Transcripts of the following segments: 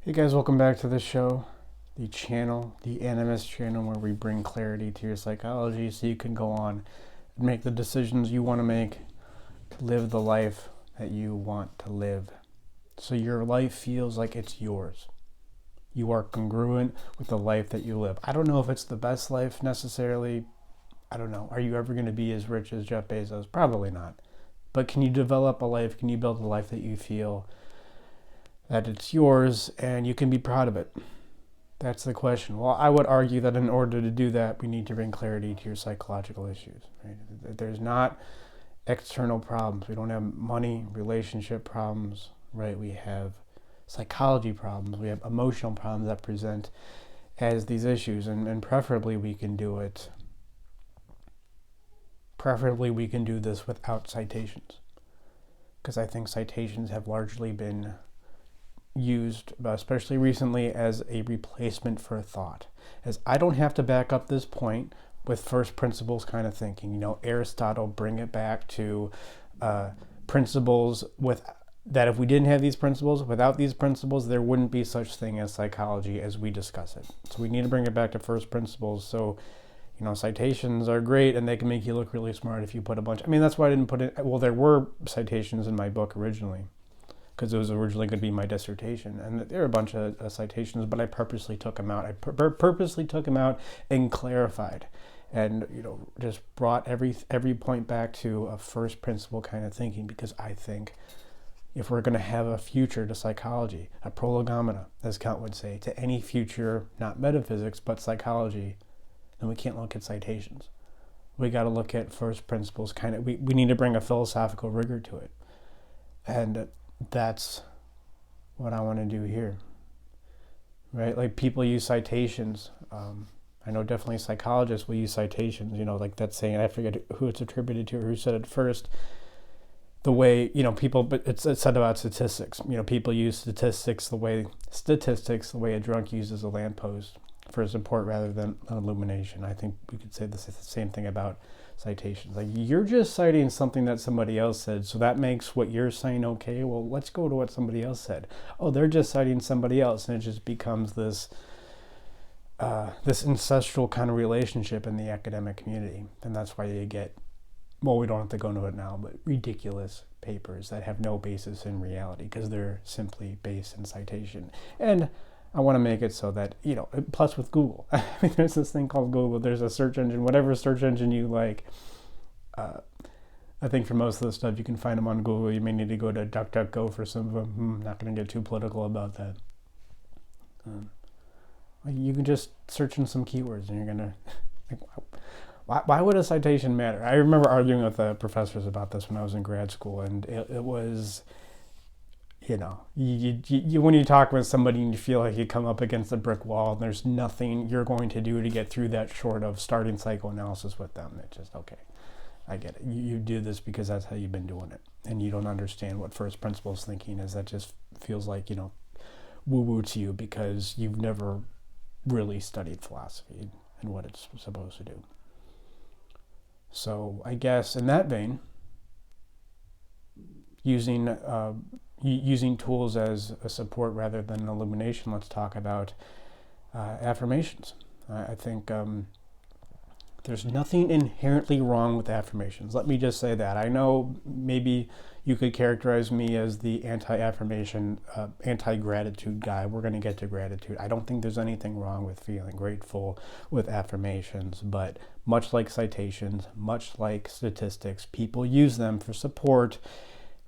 Hey guys, welcome back to the show, the channel, the Animus channel, where we bring clarity to your psychology so you can go on and make the decisions you want to make to live the life that you want to live. So your life feels like it's yours. You are congruent with the life that you live. I don't know if it's the best life necessarily. I don't know. Are you ever going to be as rich as Jeff Bezos? Probably not. But can you develop a life? Can you build a life that you feel that it's yours and you can be proud of it? That's the question. Well, I would argue that in order to do that, we need to bring clarity to your psychological issues. Right? There's not external problems. We don't have money, relationship problems, right? We have psychology problems. We have emotional problems that present as these issues, and preferably we can do it. Preferably we can do this without citations, because I think citations have largely been used, especially recently, as a replacement for thought. As I don't have to back up this point with first principles kind of thinking. Aristotle, bring it back to principles with that if we didn't have these principles, without these principles, there wouldn't be such thing as psychology as we discuss it. So we need to bring it back to first principles. So, citations are great and they can make you look really smart if you put a bunch. That's why I didn't put it. Well, there were citations in my book originally, because it was originally going to be my dissertation, and there are a bunch of citations, but I purposely took them out. I purposely took them out and clarified, and just brought every point back to a first principle kind of thinking, because I think if we're going to have a future to psychology, a prolegomena, as Kant would say, to any future, not metaphysics, but psychology, then we can't look at citations. We got to look at first principles. We need to bring a philosophical rigor to it, and that's what I want to do here, right? Like, people use citations. I know definitely psychologists will use citations, like that saying, I forget who it's attributed to or who said it first, the way, people, but it's said about statistics. People use statistics the way a drunk uses a lamppost for support rather than illumination. I think we could say the same thing about citations. Like, you're just citing something that somebody else said, so that makes what you're saying okay. Well, let's go to what somebody else said. Oh, they're just citing somebody else, and it just becomes this ancestral kind of relationship in the academic community. And that's why you get, well, we don't have to go into it now, but ridiculous papers that have no basis in reality because they're simply based in citation. And I want to make it so that, plus with Google, there's this thing called Google. There's a search engine, whatever search engine you like. I think for most of the stuff, you can find them on Google. You may need to go to DuckDuckGo for some of them. I'm not going to get too political about that. You can just search in some keywords and you're going to... Why would a citation matter? I remember arguing with professors about this when I was in grad school, and it was... you when you talk with somebody and you feel like you come up against a brick wall and there's nothing you're going to do to get through that short of starting psychoanalysis with them. It's just, okay, I get it. You do this because that's how you've been doing it. And you don't understand what first principles thinking is. That just feels like, woo-woo to you because you've never really studied philosophy and what it's supposed to do. So I guess in that vein, using tools as a support rather than an illumination, let's talk about affirmations. I think there's nothing inherently wrong with affirmations. Let me just say that. I know maybe you could characterize me as the anti-affirmation, anti-gratitude guy. We're going to get to gratitude. I don't think there's anything wrong with feeling grateful with affirmations, but much like citations, much like statistics, people use them for support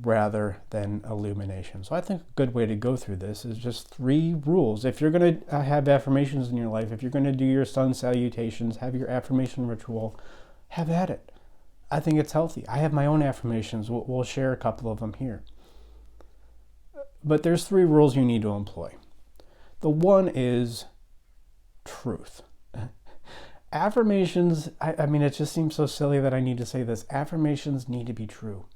rather than illumination. So I think a good way to go through this is just 3 rules. If you're going to have affirmations in your life, if you're going to do your sun salutations, have your affirmation ritual, have at it. I think it's healthy. I have my own affirmations. We'll share a couple of them here. But there's 3 rules you need to employ. The one is truth. Affirmations, it just seems so silly that I need to say this. Affirmations need to be true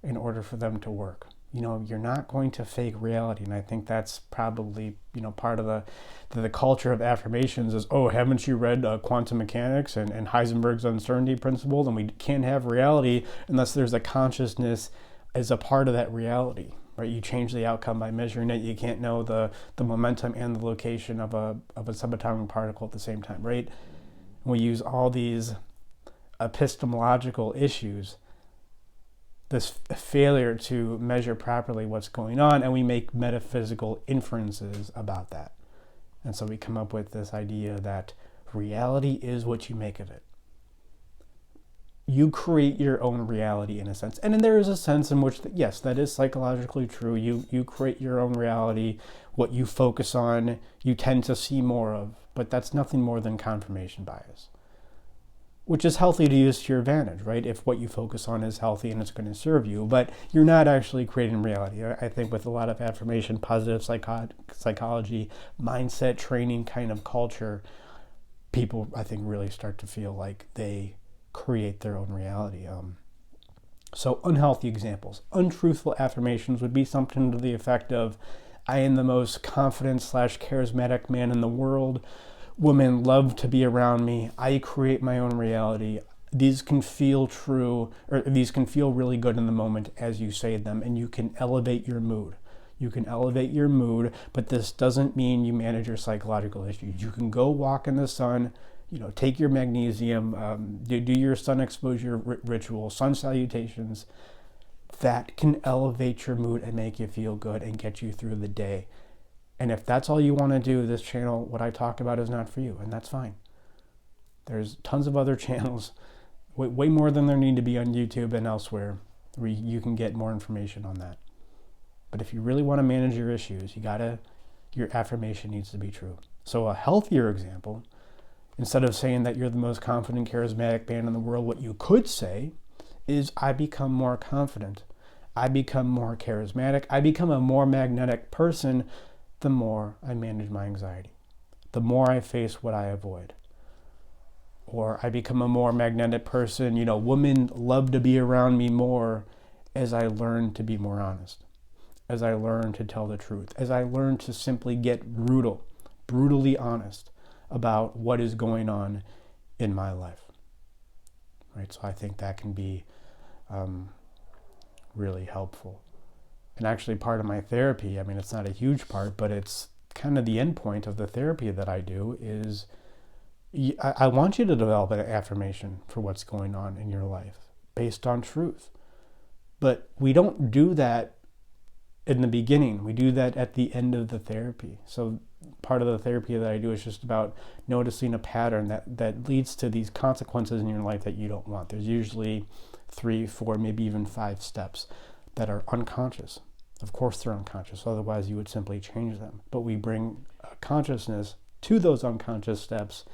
in order for them to work. You're not going to fake reality. And I think that's probably, part of the culture of affirmations is, oh, haven't you read quantum mechanics and Heisenberg's uncertainty principle? Then we can't have reality unless there's a consciousness as a part of that reality, right? You change the outcome by measuring it. You can't know the momentum and the location of a subatomic particle at the same time, right? We use all these epistemological issues, this failure to measure properly what's going on, and we make metaphysical inferences about that. And so we come up with this idea that reality is what you make of it. You create your own reality in a sense. And then there is a sense in which, yes, that is psychologically true. You create your own reality. What you focus on, you tend to see more of. But that's nothing more than confirmation bias, which is healthy to use to your advantage, right? If what you focus on is healthy and it's going to serve you, but you're not actually creating reality. I think with a lot of affirmation, positive psychology, mindset training kind of culture, people, I think, really start to feel like they create their own reality. So unhealthy examples. Untruthful affirmations would be something to the effect of, I am the most confident / charismatic man in the world. Women love to be around me. I create my own reality. These can feel true, or these can feel really good in the moment as you say them, and you can elevate your mood. You can elevate your mood, but this doesn't mean you manage your psychological issues. You can go walk in the sun, take your magnesium, do your sun exposure ritual, sun salutations. That can elevate your mood and make you feel good and get you through the day. And if that's all you want to do, this channel, what I talk about, is not for you, and that's fine. There's tons of other channels, way more than there need to be on YouTube and elsewhere, where you can get more information on that. But if you really want to manage your issues, your affirmation needs to be true. So a healthier example, instead of saying that you're the most confident, charismatic man in the world, what you could say is, I become more confident. I become more charismatic. I become a more magnetic person the more I manage my anxiety, the more I face what I avoid. Or I become a more magnetic person. Women love to be around me more as I learn to be more honest, as I learn to tell the truth, as I learn to simply get brutally honest about what is going on in my life. Right? So I think that can be really helpful. And actually part of my therapy, it's not a huge part, but it's kind of the end point of the therapy that I do, is I want you to develop an affirmation for what's going on in your life based on truth. But we don't do that in the beginning. We do that at the end of the therapy. So part of the therapy that I do is just about noticing a pattern that leads to these consequences in your life that you don't want. There's usually 3, 4, maybe even 5 steps that are unconscious. Of course they're unconscious, otherwise you would simply change them. But we bring consciousness to those unconscious steps,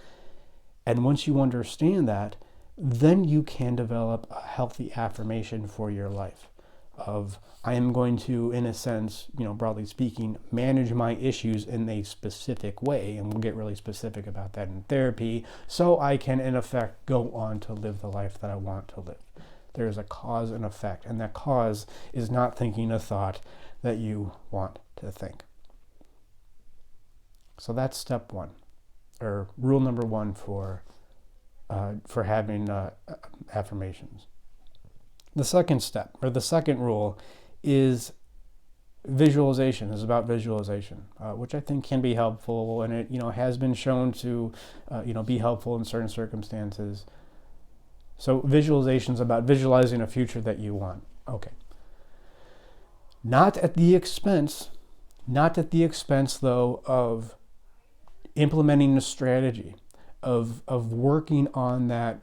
and once you understand that, then you can develop a healthy affirmation for your life of, I am going to, in a sense, broadly speaking, manage my issues in a specific way, and we'll get really specific about that in therapy, so I can, in effect, go on to live the life that I want to live. There's a cause and effect, and that cause is not thinking a thought that you want to think. So that's step 1, or rule number 1 for having affirmations. The second step, or the second rule, is visualization. Is about visualization, which I think can be helpful, and it has been shown to be helpful in certain circumstances. So visualization is about visualizing a future that you want. Okay. Not at the expense though of implementing the strategy of working on that,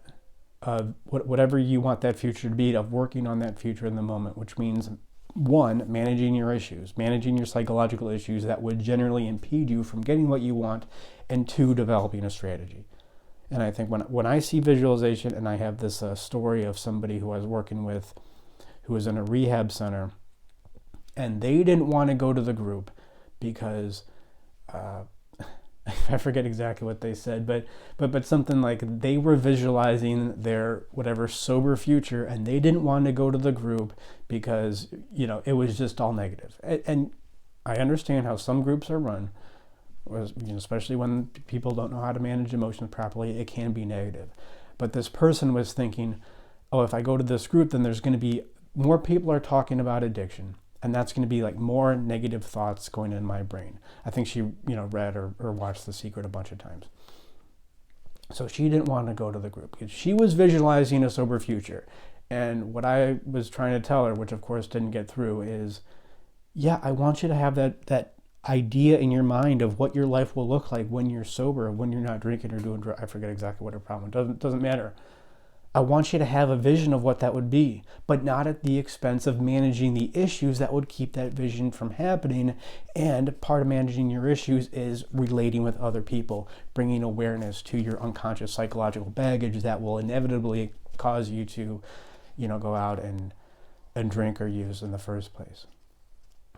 whatever you want that future to be, of working on that future in the moment, which means 1, managing your issues, managing your psychological issues that would generally impede you from getting what you want, and 2, developing a strategy. And I think when I see visualization, and I have this story of somebody who I was working with who was in a rehab center, and they didn't want to go to the group because I forget exactly what they said, but something like they were visualizing their whatever sober future, and they didn't want to go to the group because it was just all negative. And I understand how some groups are run, especially when people don't know how to manage emotions properly. It can be negative. But this person was thinking, oh, if I go to this group, then there's going to be more people are talking about addiction. And that's going to be like more negative thoughts going in my brain. I think she, read or watched The Secret a bunch of times. So she didn't want to go to the group because she was visualizing a sober future. And what I was trying to tell her, which of course didn't get through, is, yeah, I want you to have that idea in your mind of what your life will look like when you're sober, when you're not drinking or doing drugs. I forget exactly what her problem was. Doesn't matter. I want you to have a vision of what that would be, but not at the expense of managing the issues that would keep that vision from happening. And part of managing your issues is relating with other people, bringing awareness to your unconscious psychological baggage that will inevitably cause you to, go out and drink or use in the first place.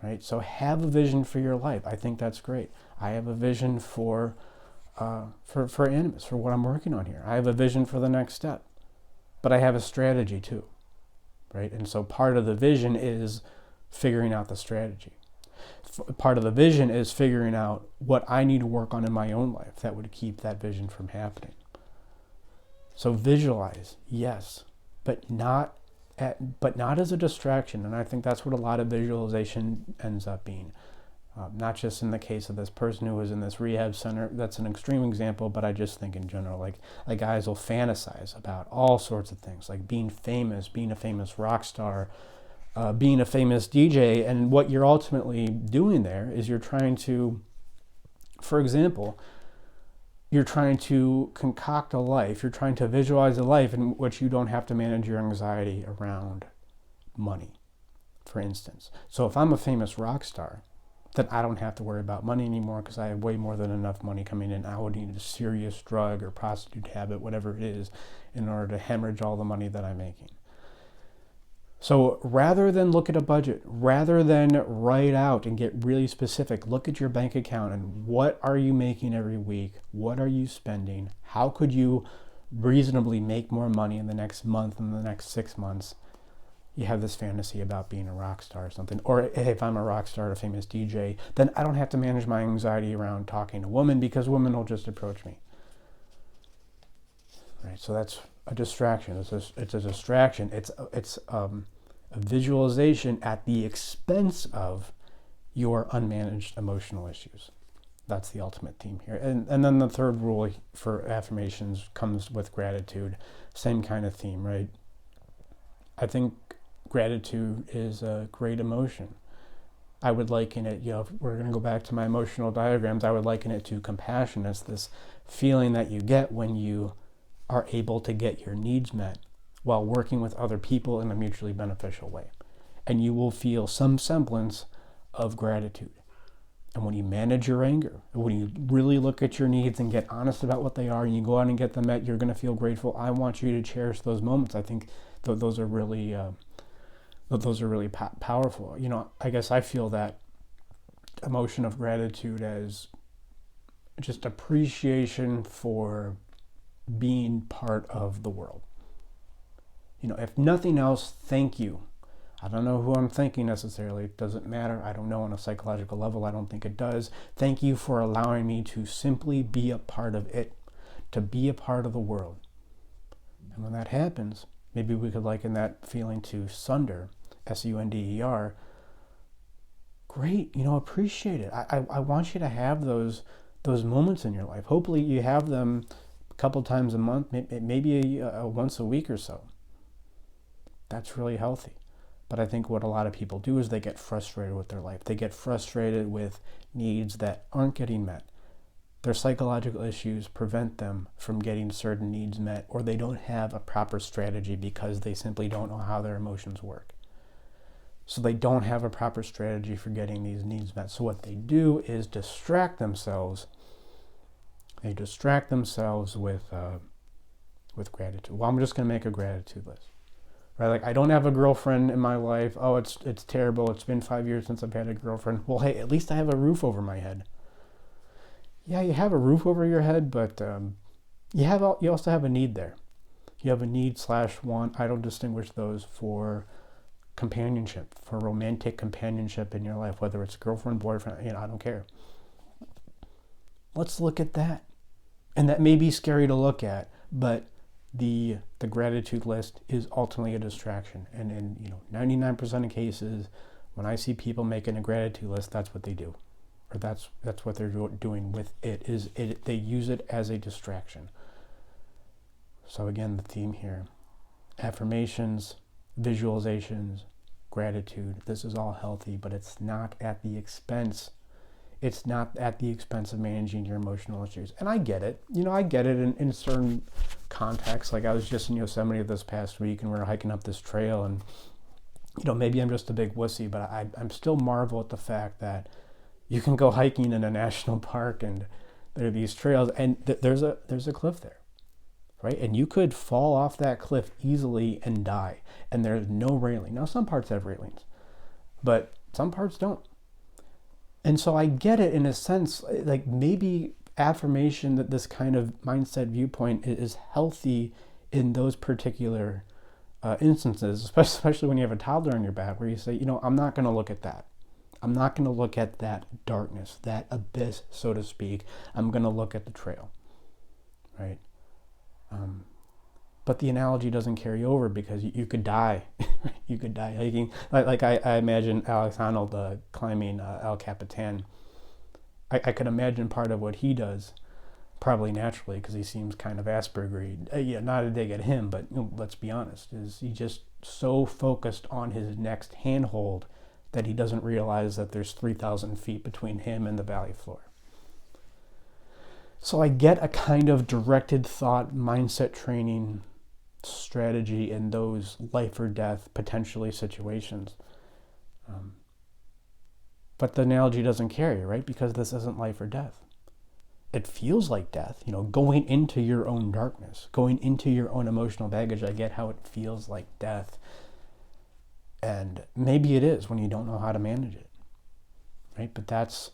Right? So have a vision for your life. I think that's great. I have a vision for Animus, for what I'm working on here. I have a vision for the next step. But I have a strategy too, right? And so part of the vision is figuring out the strategy. Part of the vision is figuring out what I need to work on in my own life that would keep that vision from happening. So visualize, yes, but not as a distraction. And I think that's what a lot of visualization ends up being. Not just in the case of this person who was in this rehab center. That's an extreme example, but I just think in general, like guys will fantasize about all sorts of things, like being famous, being a famous rock star, being a famous DJ. And what you're ultimately doing there is you're trying to, for example, you're trying to concoct a life, you're trying to visualize a life in which you don't have to manage your anxiety around money, for instance. So if I'm a famous rock star, then I don't have to worry about money anymore because I have way more than enough money coming in. I would need a serious drug or prostitute habit, whatever it is, in order to hemorrhage all the money that I'm making. So rather than look at a budget, rather than write out and get really specific, look at your bank account and what are you making every week? What are you spending? How could you reasonably make more money in the next month and the next 6 months? You have this fantasy about being a rock star or something. Or hey, if I'm a rock star, a famous DJ, then I don't have to manage my anxiety around talking to women because women will just approach me. Right? So that's a distraction. It's a distraction. It's a visualization at the expense of your unmanaged emotional issues. That's the ultimate theme here. And then the third rule for affirmations comes with gratitude. Same kind of theme, right? I think gratitude is a great emotion. I would liken it, if we're going to go back to my emotional diagrams, I would liken it to compassion. It's this feeling that you get when you are able to get your needs met while working with other people in a mutually beneficial way. And you will feel some semblance of gratitude. And when you manage your anger, when you really look at your needs and get honest about what they are and you go out and get them met, you're going to feel grateful. I want you to cherish those moments. I think those are really powerful. I guess I feel that emotion of gratitude as just appreciation for being part of the world. If nothing else, thank you. I don't know who I'm thanking necessarily. It doesn't matter. I don't know on a psychological level. I don't think it does. Thank you for allowing me to simply be a part of it, to be a part of the world. And when that happens, maybe we could liken that feeling to sunder, S-U-N-D-E-R. Great, appreciate it. I want you to have those moments in your life. Hopefully you have them a couple times a month, maybe once a week or so. That's really healthy. But I think what a lot of people do is they get frustrated with their life. They get frustrated with needs that aren't getting met. Their psychological issues prevent them from getting certain needs met, or they don't have a proper strategy because they simply don't know how their emotions work. So they don't have a proper strategy for getting these needs met. So what they do is distract themselves. They distract themselves with gratitude. Well, I'm just going to make a gratitude list. Right? Like, I don't have a girlfriend in my life. Oh, it's terrible. It's been 5 years since I've had a girlfriend. Well, hey, at least I have a roof over my head. Yeah, you have a roof over your head, but you also have a need there. You have a need/want. I don't distinguish those for companionship, for romantic companionship in your life, whether it's girlfriend, boyfriend, I don't care. Let's look at that. And that may be scary to look at, but the gratitude list is ultimately a distraction. And in 99% of cases, When I see people making a gratitude list, that's what they do. Or that's what they're doing with it. They use it as a distraction. So again, the theme here: affirmations, visualizations, gratitude. This is all healthy, but it's not at the expense. It's not at the expense of managing your emotional issues. And I get it. I get it in certain contexts. Like I was just in Yosemite this past week, and we were hiking up this trail, and maybe I'm just a big wussy, but I'm still marvel at the fact that you can go hiking in a national park, and there are these trails, and there's a cliff there, right? And you could fall off that cliff easily and die, and there's no railing. Now, some parts have railings, but some parts don't. And so I get it in a sense, like maybe affirmation, that this kind of mindset viewpoint is healthy in those particular instances, especially when you have a toddler on your back, where you say, I'm not going to look at that. I'm not going to look at that darkness, that abyss, so to speak. I'm going to look at the trail, right? But the analogy doesn't carry over, because you could die. You could die hiking. Like I imagine Alex Honnold climbing El Capitan. I could imagine part of what he does, probably naturally, because he seems kind of Aspergery. Not a dig at him, but let's be honest, is he just so focused on his next handhold that he doesn't realize that there's 3,000 feet between him and the valley floor. So I get a kind of directed thought, mindset training strategy in those life or death, potentially, situations. But the analogy doesn't carry, right? Because this isn't life or death. It feels like death, going into your own darkness, going into your own emotional baggage. I get how it feels like death. And maybe it is when you don't know how to manage it, right? But that's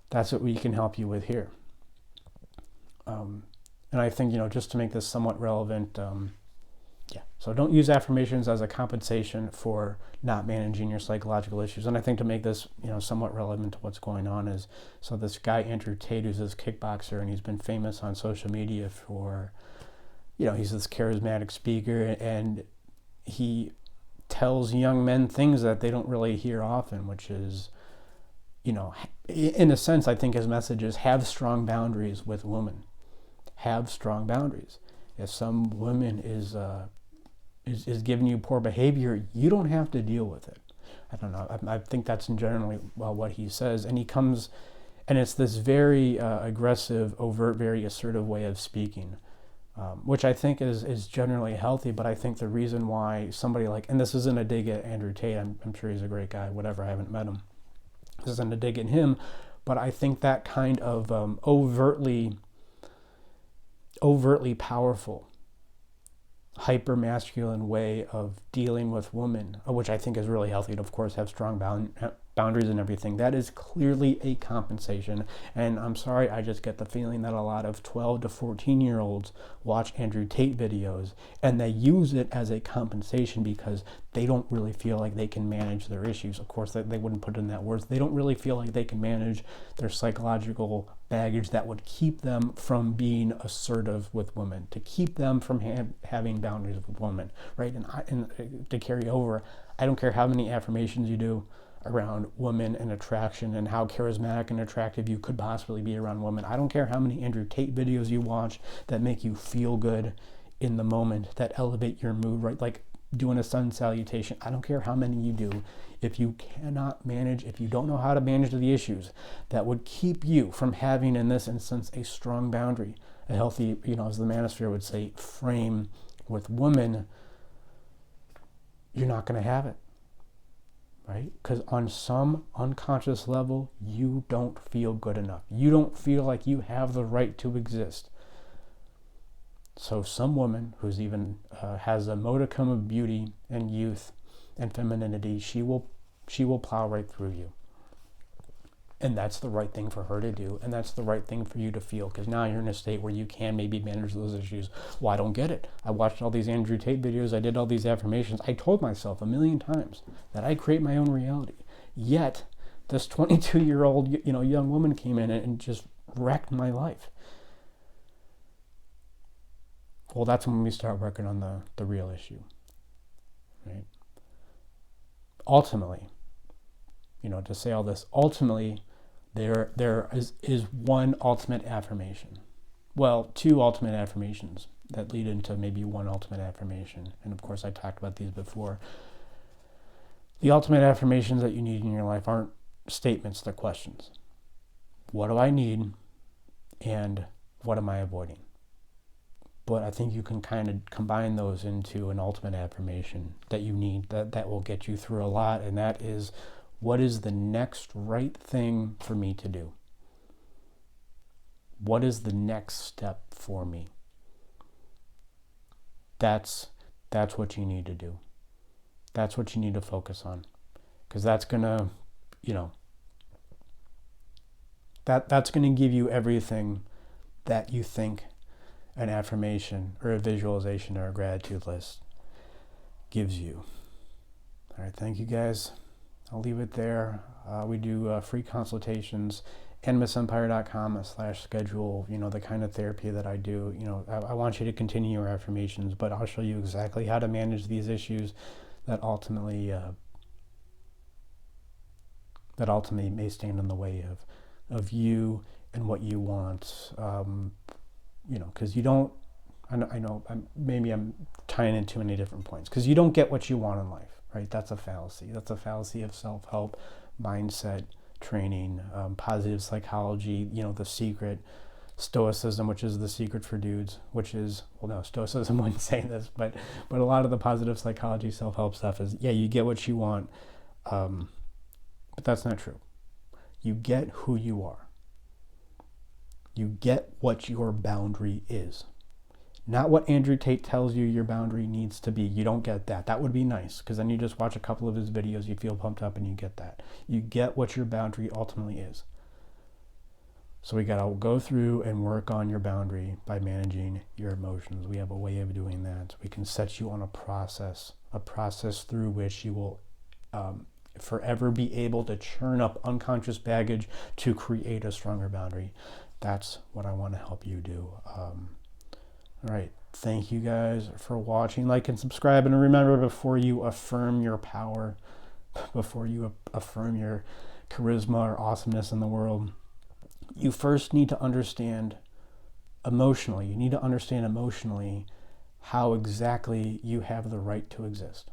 what we can help you with here. And I think, just to make this somewhat relevant, so don't use affirmations as a compensation for not managing your psychological issues. And I think to make this, somewhat relevant to what's going on is, so this guy, Andrew Tate, who's this kickboxer, and he's been famous on social media for, he's this charismatic speaker, and he tells young men things that they don't really hear often, which is, in a sense, I think his message is have strong boundaries with women. Have strong boundaries. If some woman is giving you poor behavior, you don't have to deal with it. I don't know. I think that's generally what he says. And he comes, and it's this very aggressive, overt, very assertive way of speaking, which I think is generally healthy. But I think the reason why somebody and this isn't a dig at Andrew Tate, I'm sure he's a great guy, whatever, I haven't met him. This isn't a dig at him, but I think that kind of overtly powerful, hyper-masculine way of dealing with women, which I think is really healthy, to, of course, have strong boundaries and everything. That is clearly a compensation. And I'm sorry, I just get the feeling that a lot of 12 to 14-year-olds watch Andrew Tate videos, and they use it as a compensation because they don't really feel like they can manage their issues. Of course, they wouldn't put it in that words. They don't really feel like they can manage their psychological baggage that would keep them from being assertive with women, to keep them from having boundaries with women, right? And to carry over, I don't care how many affirmations you do around women and attraction and how charismatic and attractive you could possibly be around women. I don't care how many Andrew Tate videos you watch that make you feel good in the moment, that elevate your mood, right? Like doing a sun salutation. I don't care how many you do. If you cannot manage, if you don't know how to manage the issues that would keep you from having, in this instance, a strong boundary, a healthy, as the manosphere would say, frame with women, you're not going to have it, right? Because on some unconscious level, you don't feel good enough. You don't feel like you have the right to exist. So some woman who's even has a modicum of beauty and youth and femininity, she will plow right through you. And that's the right thing for her to do, and that's the right thing for you to feel, because now you're in a state where you can maybe manage those issues. Well, I don't get it. I watched all these Andrew Tate videos. I did all these affirmations. I told myself 1,000,000 times that I create my own reality. Yet, this 22-year-old, young woman came in and just wrecked my life. Well, that's when we start working on the real issue, right? Ultimately, to say all this. Ultimately, there is one ultimate affirmation. Well, two ultimate affirmations that lead into maybe one ultimate affirmation. And of course, I talked about these before. The ultimate affirmations that you need in your life aren't statements, they're questions. What do I need? And what am I avoiding? But I think you can kind of combine those into an ultimate affirmation that you need, that will get you through a lot. And that is, what is the next right thing for me to do? What is the next step for me? That's what you need to do. That's what you need to focus on. Because that's going to, that's going to give you everything that you think an affirmation or a visualization or a gratitude list gives you. All right, thank you guys. I'll leave it there. We do free consultations, animusempire.com/schedule, the kind of therapy that I do. I want you to continue your affirmations, but I'll show you exactly how to manage these issues that ultimately may stand in the way of you and what you want. Because you don't, I know maybe I'm tying in too many different points, because you don't get what you want in life, right? That's a fallacy. That's a fallacy of self-help, mindset, training, positive psychology, The Secret, stoicism, which is the secret for dudes, which is, well, no, stoicism wouldn't say this, but a lot of the positive psychology, self-help stuff is, you get what you want, but that's not true. You get who you are. You get what your boundary is. Not what Andrew Tate tells you your boundary needs to be. You don't get that. That would be nice, because then you just watch a couple of his videos, you feel pumped up, and you get that. You get what your boundary ultimately is. So we got to go through and work on your boundary by managing your emotions. We have a way of doing that. We can set you on a process through which you will forever be able to churn up unconscious baggage to create a stronger boundary. That's what I want to help you do. All right. Thank you guys for watching. Like and subscribe. And remember, before you affirm your power, before you affirm your charisma or awesomeness in the world, you first need to understand emotionally. You need to understand emotionally how exactly you have the right to exist.